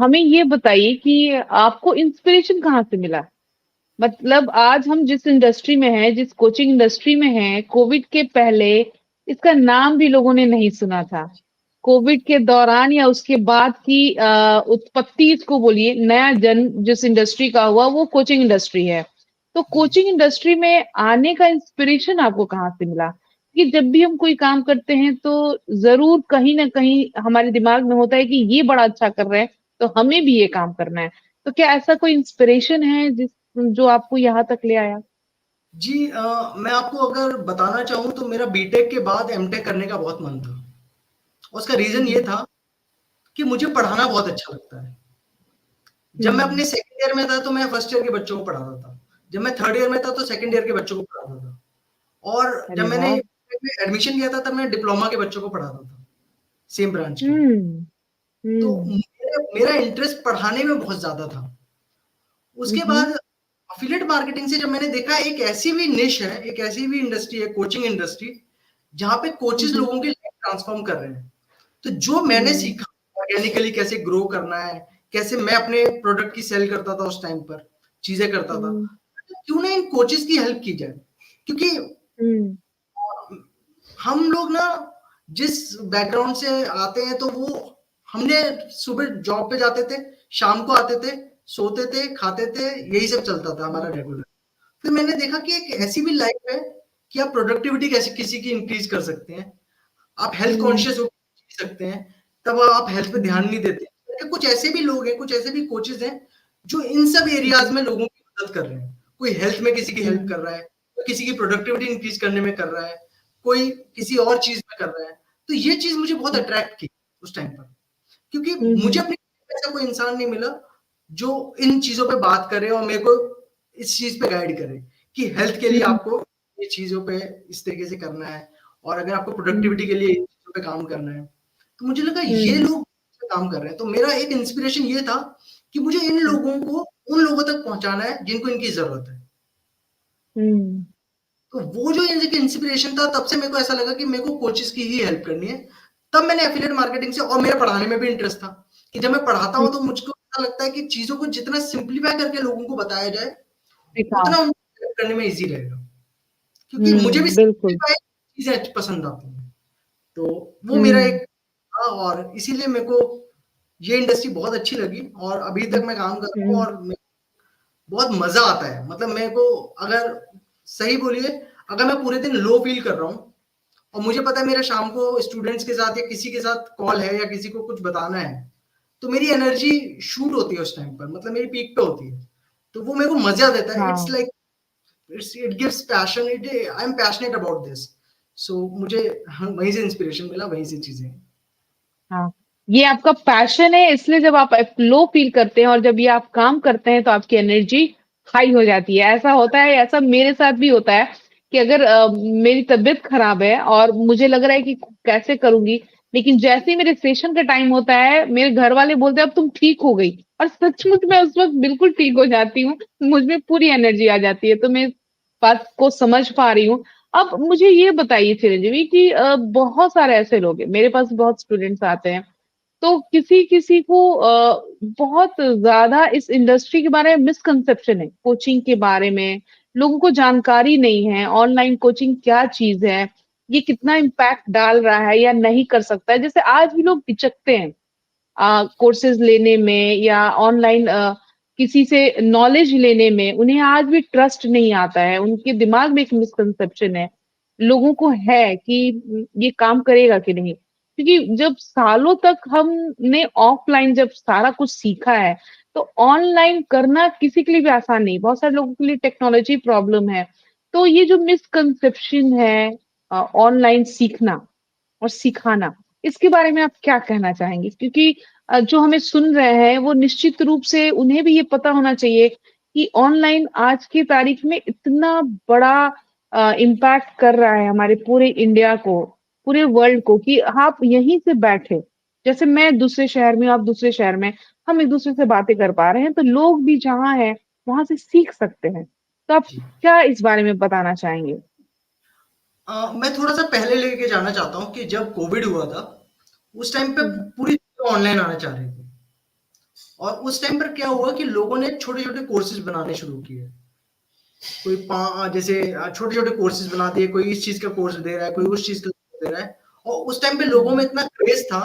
हमें ये बताइए कि आपको इंस्पिरेशन कहाँ से मिला? मतलब आज हम जिस इंडस्ट्री में हैं, जिस कोचिंग इंडस्ट्री में हैं, कोविड के पहले इसका नाम भी लोगों ने नहीं सुना था। कोविड के दौरान या उसके बाद की उत्पत्ति इसको बोलिए, नया जन्म जिस इंडस्ट्री का हुआ वो कोचिंग इंडस्ट्री है। तो जी कोचिंग इंडस्ट्री में आने का इंस्पिरेशन आपको कहाँ से मिला? कि जब भी हम कोई काम करते हैं तो ज़रूर कहीं न कहीं हमारे दिमाग में होता है कि ये बड़ा अच्छा कर रहे हैं, तो हमें भी ये काम करना है। तो क्या ऐसा कोई इंस्पिरेशन है जो आपको यहाँ तक ले आया? जी मैं आपको अगर बताना चाहूँ तो मेरा बीटेक के बाद एमटेक करने का बहुत मन था। उसका रीज़न ये हुँ, था कि मुझे पढ़ाना बहुत अच्छा लगता है। जब मैं हुँ। अपने सेकंड ईयर में था तो मैं फर्स्ट ईयर के बच्चों को पढ़ाता था। जब मैं थर्ड ईयर में था तो सेकंड ईयर के बच्चों को पढ़ाता था। और जब अरे मैंने वाह! एडमिशन लिया था तब मैं डिप्लोमा के बच्चों को पढ़ाता था, सेम ब्रांच के। हुँ, तो हुँ, मेरा मेरा इंटरेस्ट पढ़ाने में बहुत ज़्यादा था। हुँ, उसके हुँ, बाद एफिलिएट मार्केटिंग से जब मैंने देखा एक ऐसी भी निश है, एक ऐसी भी इंडस्ट्री है, कोचिंग इंडस्ट्री, जहाँ पे हुँ, कोचेज़ हुँ, लोगों की लाइफ ट्रांसफ़ॉर्म कर रहे हैं। तो जो मैंने हुँ, सीखा ऑर्गेनिकली कैसे ग्रो करना है, कैसे मैं अपने प्रोडक्ट की सेल करता था उस टाइम पर, चीज़ें करता था। हुँ, क्यों ना इन कोचेज़ की हेल्प की जाए? क्योंकि हुँ, हम लोग ना जिस बैकग्राउंड से आते हैं तो वो हमने सुबह जॉब पे जाते थे, शाम को आते थे, सोते थे, खाते थे, यही सब चलता था हमारा रेगुलर। फिर मैंने देखा कि एक ऐसी भी लाइफ है कि आप प्रोडक्टिविटी कैसे किसी की इंक्रीज कर सकते हैं। आप हेल्थ हुँ, कॉन्शियस होकर जी सकते हैं, तब आप हेल्थ पे ध्यान नहीं देते। तो कुछ ऐसे भी लोग हैं, कुछ ऐसे भी कोचेज़ हैं, जो इन सब एरियाज़ हुँ, में लोगों की मदद कर रहे हैं। कोई हेल्थ में किसी की हेल्प हुँ, कर रहा है, कोई किसी की प्रोडक्टिविटी इंक्रीज करने में कर रहा है, कोई किसी और चीज़ में कर रहा है। तो ये चीज़ मुझे बहुत हुँ, अट्रैक्ट की उस टाइम पर, क्योंकि हुँ, मुझे हुँ, अपनी ऐसा कोई इंसान नहीं मिला, जो इन चीज़ों पे बात करे और मेरे को इस चीज़ पे गाइड करे कि हेल्थ के लिए हुँ, आपको ये चीज़ों पे इस तरीके से करना है और अगर आपको हुँ, प्रोडक्टिविटी के लिए इन चीज़ों पे काम करना है। तो मुझे लगा ये हुँ, लोग काम कर रहे हैं, तो मेरा एक इंस्पिरेशन ये था कि मुझे इन लोगों को उन लोगों तक पहुँचाना है जिनको इनकी ज़रूरत है। हुँ, तो वो जो एक इंस्पिरेशन था तब से मेरे को ऐसा लगा कि मेरे को कोचेज़ की ही हेल्प करनी है। तब मैंने एफिलिएट मार्केटिंग से और मेरा पढ़ाने में भी इंटरेस्ट था कि जब मैं पढ़ाता हुँ, हूँ तो मुझको ऐसा लगता है कि चीज़ों को जितना सिम्प्लीफाई करके लोगों को बताया जाए, सिखाओ। उतना उनको हेल्प करने में ईज़ी रहेगा। क्योंकि मुझे भी हुँ, बिल्कुल। सिम्प्लीफाई चीज़ें पसंद आती हैं। तो वो मेरा हुँ, एक था और इसीलिए मेरे को ये इंडस्ट्री बहुत अच्छी लगी और अभी तक हुँ, मैं काम कर रहा हूँ हुँ, और बहुत मज़ा आता है। मतलब मेरे को अगर सही बोलिए, अगर मैं पूरे दिन लो फ़ील कर रहा हूँ और मुझे पता है मेरा शाम को स्टूडेंट्स के साथ या किसी के साथ कॉल है या किसी को कुछ बताना है, तो मेरी एनर्जी शूट होती है उस टाइम पर, मतलब मेरी पीक पे होती है। तो वो मेरे को मज़ा देता है। इट्स हाँ, like it gives passion, I am passionate about this. So मुझे हाँ, वहीं से इंस्पिरेशन मिला, वहीं से चीज़ें। हाँ। ये आपका पैशन है इसलिए जब आप लो फील करते हैं और जब ये आप काम करते हैं तो आपकी एनर्जी हाई हो जाती है। ऐसा होता है, ऐसा मेरे साथ भी होता है कि अगर मेरी तबीयत खराब है और मुझे लग रहा है कि कैसे करूँगी, लेकिन जैसे ही मेरे सेशन का टाइम होता है, मेरे घर वाले बोलते हैं अब तुम ठीक हो गई और सचमुच मैं उस वक़्त बिल्कुल ठीक हो जाती हूँ। मुझ में पूरी एनर्जी आ जाती है। तो मैं इस बात को समझ पा रही हूँ। अब मुझे ये बताइए चिरंजीवी कि बहुत सारे ऐसे लोग हैं, मेरे पास बहुत स्टूडेंट्स आते हैं तो किसी-किसी को बहुत ज़्यादा इस इंडस्ट्री के बारे में मिसकंसेप्शन है, कोचिंग के बारे में, लोगों को जानकारी नहीं है, ऑनलाइन कोचिंग क्या चीज़ है, ये कितना इम्पैक्ट डाल रहा है या नहीं कर सकता है। जैसे आज भी लोग हिचकते हैं कोर्सेज़ लेने में या ऑनलाइन किसी से नॉलेज लेने में, उन्हें आज भी ट्रस्ट नहीं आता है, उनके दिमाग में एक मिसकंसेप्शन है। लोगों को है कि ये काम करेगा कि नहीं? क्योंकि जब सालों तक हमने ऑफलाइन जब सारा कुछ सीखा है, तो ऑनलाइन करना किसी के लिए भी आसान नहीं, बहुत सारे लोगों के लिए टेक्नोलॉजी प्रॉब्लम है। तो ये जो मिसकंसेप्शन है ऑनलाइन सीखना और सिखाना, इसके बारे में आप क्या कहना चाहेंगे? क्योंकि जो हमें सुन रहे हैं, वो निश्चित रूप से उन्हें भी ये पता होना चाहिए कि ऑनलाइन आज की तारीख में इतना बड़ा इम्पैक्ट कर रहा है हमारे पूरे इंडिया को, पूरे वर्ल्ड को कि आप यहीं से बैठे, जैसे मैं दूसरे शहर में हूँ, आप दूसरे शहर में, हम एक-दूसरे से बातें कर पा रहे हैं, तो लोग भी जहाँ हैं, वहाँ से सीख सकते हैं। तो आप जी। क्या इस बारे में बताना चाहेंगे? मैं थोड़ा-सा पहले लेके जाना चाहता हूँ कि जब कोविड हुआ था, उस टाइम पे हुँ, पूरी दुनिया ऑनलाइन आना चाह रही थी और उस टाइम पर क्या हुआ कि लोगों ने छोटे-छोटे कोर्सेज बनाने शुरू किए। कोई जैसे छोटे छोटे कोर्सेज बना दिए, कोई इस चीज का कोर्स दे रहा है, कोई हुँ, उस चीज का कोर्स दे रहा है। और उस टाइम पे लोगों में हुँ, इतना क्रेज था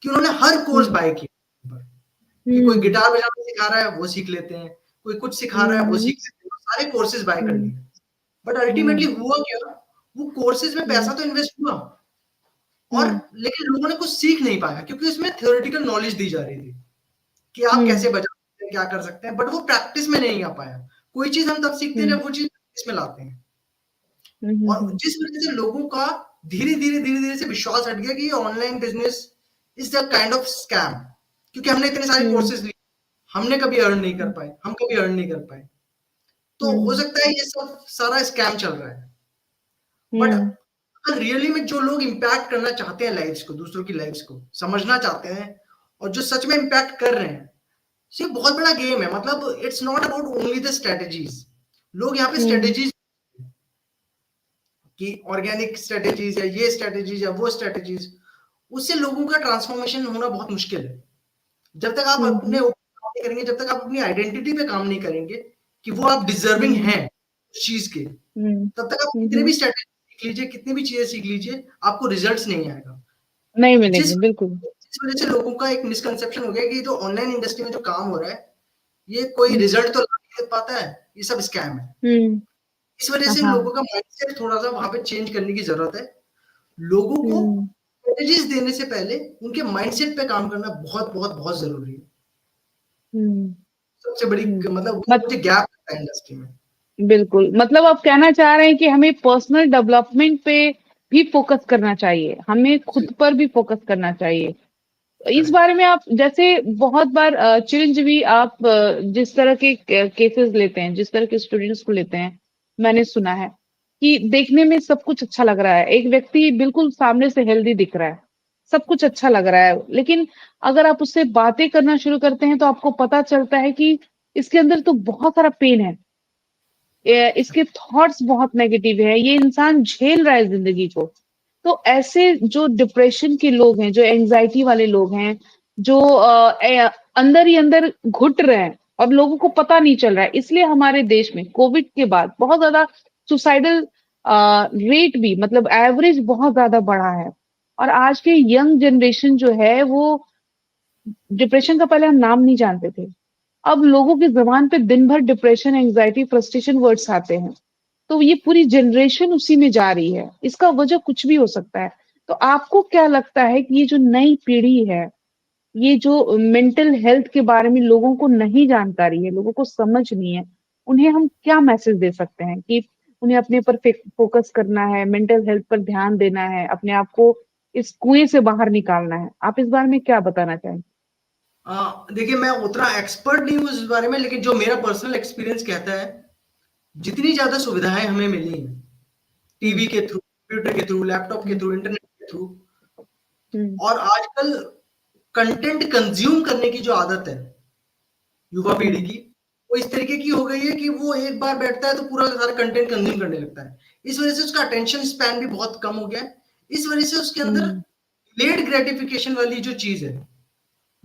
कि उन्होंने हर कोर्स हुँ, बाय किया, कि कोई हुँ, गिटार बजाना सिखा रहा है वो सीख लेते हैं, कोई कुछ सिखा रहा है वो हुँ, सीख लेते हैं, सारे कोर्सेज बाय कर हुँ, लिए। बट हुँ, अल्टीमेटली हुआ क्या, वो कोर्सेज में हुँ, पैसा तो इन्वेस्ट हुआ, और हुँ, लेकिन लोगों ने कुछ सीख नहीं पाया, क्योंकि उसमें थ्योरेटिकल नॉलेज दी जा रही थी कि आप हुँ, कैसे बजा सकते हैं, क्या कर सकते हैं, बट वो प्रैक्टिस में नहीं आ पाया। कोई चीज हम तब सीखते हैं हुँ, जब वो चीज प्रैक्टिस में लाते हैं। हुँ, हुँ, और हुँ, जिस वजह से लोगों का धीरे धीरे से विश्वास हट गया कि online business is the kind of scam, क्योंकि हमने इतने सारे हुँ, कोर्सेज लिए, हमने कभी अर्न नहीं कर पाए, हम कभी अर्न नहीं कर पाए। तो हो हुँ, सकता है ये सब सारा स्कैम चल रहा है। बट हुँ, अगर रियली में जो लोग इम्पैक्ट करना चाहते हैं लाइव्स को, दूसरों की लाइव्स को समझना चाहते हैं, और जो सच में इम्पैक्ट कर रहे हैं, ये बहुत बड़ा गेम है। मतलब it's not about only the strategies. लोग यहाँ पे हुँ, स्ट्रेटेजीज, कि ऑर्गेनिक स्ट्रेटेजीज या ये स्ट्रेटेजीज या वो स्ट्रेटेजीज, उससे लोगों का ट्रांसफॉर्मेशन होना बहुत मुश्किल है। जब तक आप हुँ, अपने ऊपर काम नहीं करेंगे, जब तक आप अपनी आइडेंटिटी पे काम नहीं करेंगे कि वो आप डिजर्विंग हुँ, हैं उस चीज के, हुँ, तब तक आप हुँ, कितने भी हुँ, स्ट्रेटेजी सीख लीजिए, कितनी भी चीजें सीख लीजिए, आपको रिजल्ट्स नहीं आएगा। नहीं जिस मिलेंगे, बिल्कुल। जिस वजह से लोगों का एक मिसकंसेप्शन हो गया कि जो ऑनलाइन इंडस्ट्री में जो काम हो रहा है, ये कोई हुँ, रिजल्ट तो ला नहीं पाता है, ये सब स्कैम है। हुँ, इस वजह हाँ, से हाँ, लोगों का माइंडसेट थोड़ा-सा वहाँ पे चेंज करने की ज़रूरत है। लोगों को हुँ, स्ट्रैटेजीज़ देने से पहले उनके माइंडसेट पे काम करना बहुत ज़रूरी है। हुँ, सबसे बड़ी हुँ, मतलब वो मत मुझे गैप लगता है इंडस्ट्री में। बिल्कुल, मतलब आप कहना चाह रहे हैं कि हमें पर्सनल डेवलपमेंट पे भी फ़ोकस करना चाहिए, हमें जी, खुद पर भी फ़ोकस करना चाहिए। इस करेक्ट। बारे में आप जैसे बहुत बार चिरंजीवी आप जिस तरह के केसेस लेते हैं, जिस तरह के स्टूडेंट्स को लेते हैं, मैंने सुना है कि देखने में सब कुछ अच्छा लग रहा है। एक व्यक्ति बिल्कुल सामने से हेल्दी दिख रहा है, सब कुछ अच्छा लग रहा है, लेकिन अगर आप उससे बातें करना शुरू करते हैं तो आपको पता चलता है कि इसके अंदर तो बहुत सारा पेन है। इसके थॉट्स बहुत नेगेटिव है, ये इंसान झेल रहा है जिंदगी को। तो ऐसे जो डिप्रेशन के लोग हैं, जो एंजाइटी वाले लोग हैं, जो अंदर ही अंदर घुट रहे हैं और लोगों को पता नहीं चल रहा है, इसलिए हमारे देश में कोविड के बाद बहुत ज्यादा सुसाइडल रेट भी मतलब एवरेज बहुत ज्यादा बढ़ा है। और आज के यंग जनरेशन जो है वो डिप्रेशन का पहले हम नाम नहीं जानते थे। अब लोगों की ज़ुबान पे दिन भर डिप्रेशन, एंग्जायटी, फ्रस्ट्रेशन वर्ड्स आते हैं। तो ये पूरी जनरेशन उसी में जा रही है। इसका वजह कुछ भी हो सकता है। तो आपको क्या लगता है कि ये जो नई पीढ़ी है, ये जो मेंटल हेल्थ के बारे में लोगों को नहीं जानकारी है, लोगों को समझ नहीं है, उन्हें हम क्या मैसेज दे सकते हैं कि उन्हें अपने पर फोकस करना है, मेंटल हेल्थ पर ध्यान देना है, अपने आप को इस कुएं से बाहर निकालना है? आप इस बारे में क्या बताना चाहेंगे? देखिए, मैं उतना एक्सपर्ट नहीं हूँ इस बारे में, लेकिन जो मेरा पर्सनल एक्सपीरियंस कहता है, जितनी ज़्यादा सुविधाएँ हमें मिली हैं, हुँ, टीवी के थ्रू, कंप्यूटर के थ्रू, लैपटॉप के हुँ, थ्रू, इंटरनेट के थ्रू, हुँ, और आजकल कंटेंट कंज्यूम करने की जो आदत है युवा पीढ़ी हुँ, की, वो इस तरीके की हो गई है कि वो एक बार बैठता है तो पूरा सारा कंटेंट कंज्यूम करने लगता है। इस वजह से उसका अटेंशन स्पैन भी बहुत कम हो गया है। इस वजह से उसके अंदर हुँ, डिलेड ग्रेटिफिकेशन वाली जो चीज़ है,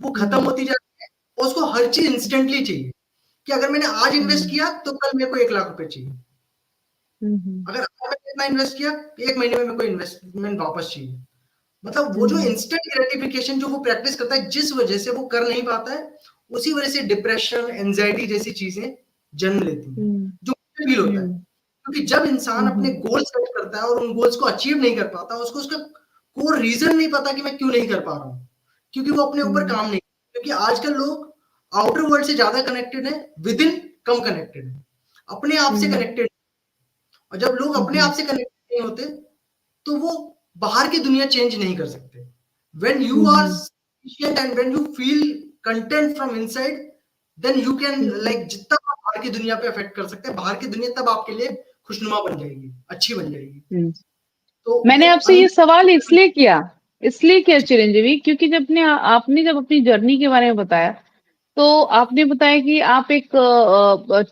वो खत्म हुँ, होती जा रही है, और उसको हर चीज़ इंस्टेंटली चाहिए, कि अगर मैंने आज इन्वेस्ट हुँ, किया तो कल मेरे को 1 लाख रुपए चाहिए। हुँ, हुँ, अगर आज मैंने इतना इन्वेस्ट किया, 1 महीने में मेरे को इन्वेस्टमेंट वापस चाहिए। मतलब वो जो हुँ, इंस्टेंट ग्रेटिफिकेशन जो वो प्रैक्टिस करता है, जिस वजह से वो कर नहीं पाता है, उसी वजह से डिप्रेशन, एंजाइटी जैसी चीजें जन्म लेती हैं, हुँ, जो फील होता है। हुँ, क्योंकि जब इंसान हुँ, अपने हुँ, गोल सेट करता है और उन गोल्स को अचीव नहीं कर पाता, उसको उसका कोर रीजन नहीं पता कि मैं क्यों नहीं कर पा रहा हूँ, क्योंकि वो अपने ऊपर हुँ, काम नहीं, क्योंकि आजकल लोग आउटर वर्ल्ड से ज्यादा कनेक्टेड है, विद इन कम कनेक्टेड है, अपने आप से हुँ, कनेक्टेड। और जब लोग हुँ, अपने हुँ, आप से कनेक्टेड नहीं होते, तो वो बाहर की दुनिया चेंज नहीं कर सकते। When you are hmm, sufficient and when you feel content from inside, then you can hmm, hmm, like जितना आप बाहर की दुनिया पे अफेक्ट कर सकते हैं, बाहर की दुनिया तब आपके लिए खुशनुमा बन जाएगी, अच्छी बन जाएगी। हुँ। तो मैंने वो आपसे ये सवाल इसलिए किया चिरंजीवी क्योंकि आपने जब अपनी जर्नी के बारे में बताया, तो आपने बताया कि आप एक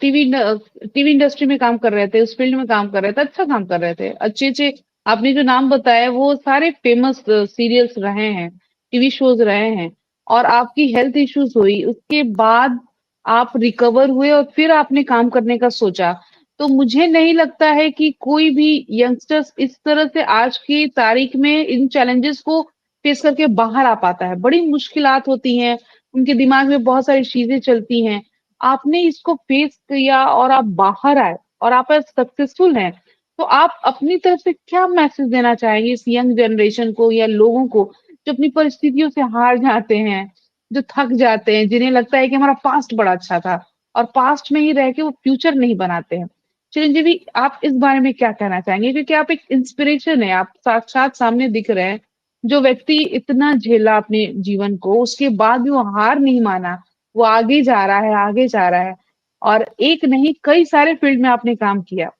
टीवी इंडस्ट्री में काम कर रहे थे, उस फील्ड में काम कर रहे थे, अच्छा काम कर रहे थे। अच्छे-अच्छे आपने जो नाम बताए वो सारे फेमस सीरियल्स रहे हैं, टीवी शोज़ रहे हैं और आपकी हेल्थ इश्यूज हुई, उसके बाद आप रिकवर हुए और फिर आपने काम करने का सोचा। तो मुझे नहीं लगता है कि कोई भी यंगस्टर्स इस तरह से आज की तारीख में इन चैलेंजेस को फेस करके बाहर आ पाता है। बड़ी मुश्किलात होती हैं, उनके दिमाग में बहुत सारी चीज़ें चलती हैं। आपने इसको फेस किया और आप बाहर आए और आप आज सक्सेसफुल हैं। तो आप अपनी तरफ से क्या मैसेज देना चाहेंगे इस यंग जनरेशन को या लोगों को जो अपनी परिस्थितियों से हार जाते हैं, जो थक जाते हैं, जिन्हें लगता है कि हमारा पास्ट बड़ा अच्छा था और पास्ट में ही रह के वो फ्यूचर नहीं बनाते हैं। चिरंजीवी, आप इस बारे में क्या कहना चाहेंगे? क्योंकि आप एक इंस्पिरेशन हैं, आप साक्षात सामने दिख रहे हैं। जो व्यक्ति इतना झेला अपने जीवन को, उसके बाद भी वो हार नहीं माना, वो आगे जा रहा है, आगे जा रहा है और एक नहीं कई सारे फील्ड में आपने काम किया।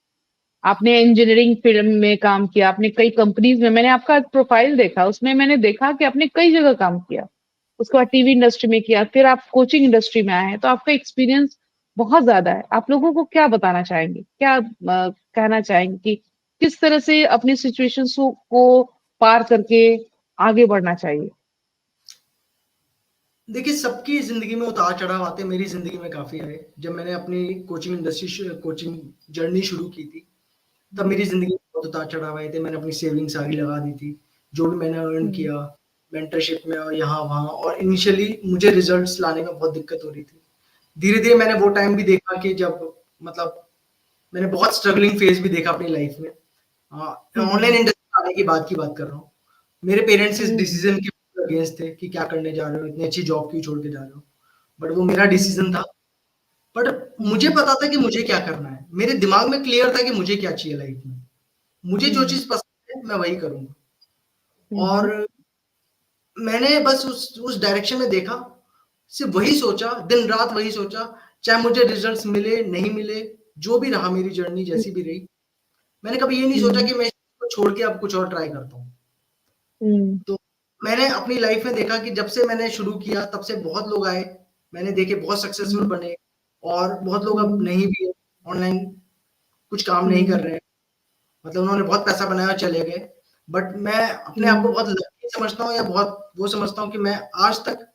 आपने इंजीनियरिंग फील्ड में काम किया, आपने कई कंपनीज में मैंने आपका प्रोफाइल देखा, उसमें मैंने देखा कि आपने कई जगह काम किया। उसके बाद टीवी इंडस्ट्री में किया, फिर आप कोचिंग इंडस्ट्री में आए हैं, तो आपका एक्सपीरियंस बहुत ज़्यादा है। आप लोगों को क्या बताना चाहेंगे? क्या कहना चाहेंगे कि किस तरह से अपनी सिचुएशंस को पार करके आगे बढ़ना चाहिए? देखिए, सबकी ज़िंदगी में उतार-चढ़ाव आते हैं, मेरी ज़िंदगी में काफ़ी आए। जब मैंने अपनी कोचिंग जर्नी शुरू की थी, तब मेरी ज़िंदगी में बहुत उतार-चढ़ाव आए थे। मैंने अपनी सेविंग्स सारी लगा दी थी, जो भी मैंने अर्न हुँ, किया, मेंटरशिप में और यहाँ-वहाँ, और इनिशियली मुझे रिज़ल्ट्स लाने में बहुत दिक्कत हो रही थी। धीरे-धीरे मैंने वो टाइम भी देखा कि जब मतलब मैंने बहुत स्ट्रगलिंग फ़ेज़ भी देखा अपनी लाइफ़ में। हुँ, ऑनलाइन इंडस्ट्री आने के बाद की बात कर रहा हूँ। मेरे पेरेंट्स इस हुँ, डिसीज़न के अगेंस्ट थे कि क्या करने जा रहे हो? इतनी अच्छी जॉब क्यों छोड़ के जा रहे हो? बट वो मेरा डिसीज़न था। बट मुझे हुँ, पता था कि मुझे क्या करना है। मेरे दिमाग में क्लियर था कि मुझे क्या चाहिए लाइफ़ में। मुझे जो हुँ, चीज़ पसंद है, मैं वही करूँगा। हुँ, हुँ, और मैंने बस उस डायरेक्शन में देखा, सिर्फ़ वही सोचा, दिन-रात वही सोचा, चाहे मुझे रिज़ल्ट्स मिले, नहीं मिले, जो भी रहा मेरी जर्नी हुँ, जैसी भी रही, मैंने कभी ये नहीं सोचा हुँ, कि मैं इसको छोड़ के अब कुछ और ट्राई करता हूँ। हुँ, तो मैंने अपनी लाइफ़ में देखा कि जब से मैंने शुरू किया, तब से बहुत लोग आए, मैंने देखे बहुत सक्सेसफुल हुँ, बने, और बहुत लोग अब हुँ, नहीं भी है, ऑनलाइन कुछ काम नहीं कर हुँ, रहे हैं। मतलब उन्होंने बहुत पैसा बनाया और चले गए। बट मैं अपने आप को हुँ, बहुत लकी समझता हूँ, या बहुत वो समझता हूँ कि मैं आज तक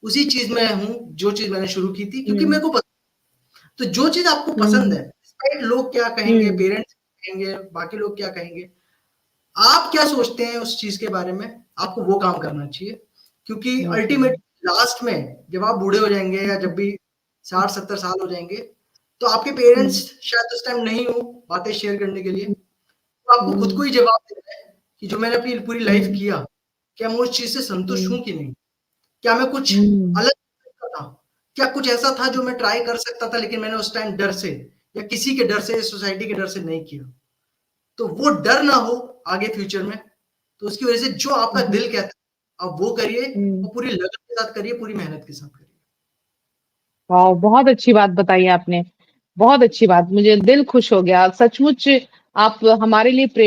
उसी चीज़ में हूँ, जो चीज़ मैंने शुरू की थी, क्योंकि हुँ, मेरे को तो जो चीज़ आपको पसंद हुँ, है, डिस्पाइट लोग क्या कहेंगे, हुँ, पेरेंट्स कहेंगे, बाकी लोग क्या कहेंगे, आप क्या सोचते हैं उस चीज़ के बारे में, आपको वो काम करना चाहिए। क्योंकि हुँ, अल्टीमेट लास्ट में जब आप बूढ़े हो जाएँगे, या जब भी 60-70 साल हो जाएँगे, तो आपके पेरेंट्स हुँ, शायद उस टाइम नहीं हो बातें शेयर करने के लिए। हुँ, तो आपको खुद को हुँ, ही जवाब देना है कि जो मैंने अपनी पूरी लाइफ़ हुँ, किया, क्या मैं उस चीज़ से संतुष्ट हुँ, हूँ कि नहीं? क्या मैं कुछ हुँ, अलग कर सकता था? क्या कुछ ऐसा था जो मैं ट्राई कर सकता था, लेकिन मैंने उस टाइम डर से, या किसी के डर से, सोसाइटी के डर से नहीं किया? तो वो डर ना हो आगे फ्यूचर में, तो उसकी वज़ह से जो आपका हुँ, दिल कहता है, आप वो करिए, हुँ। और पूरी लगन के साथ करिए, पूरी मेहनत के साथ करिए। वाओ! बहुत अच्छी बात बताई आपने। बहुत अच्छी बात, मुझे दिल खुश हो गया। सचमुच आप हमारे लिए प्रे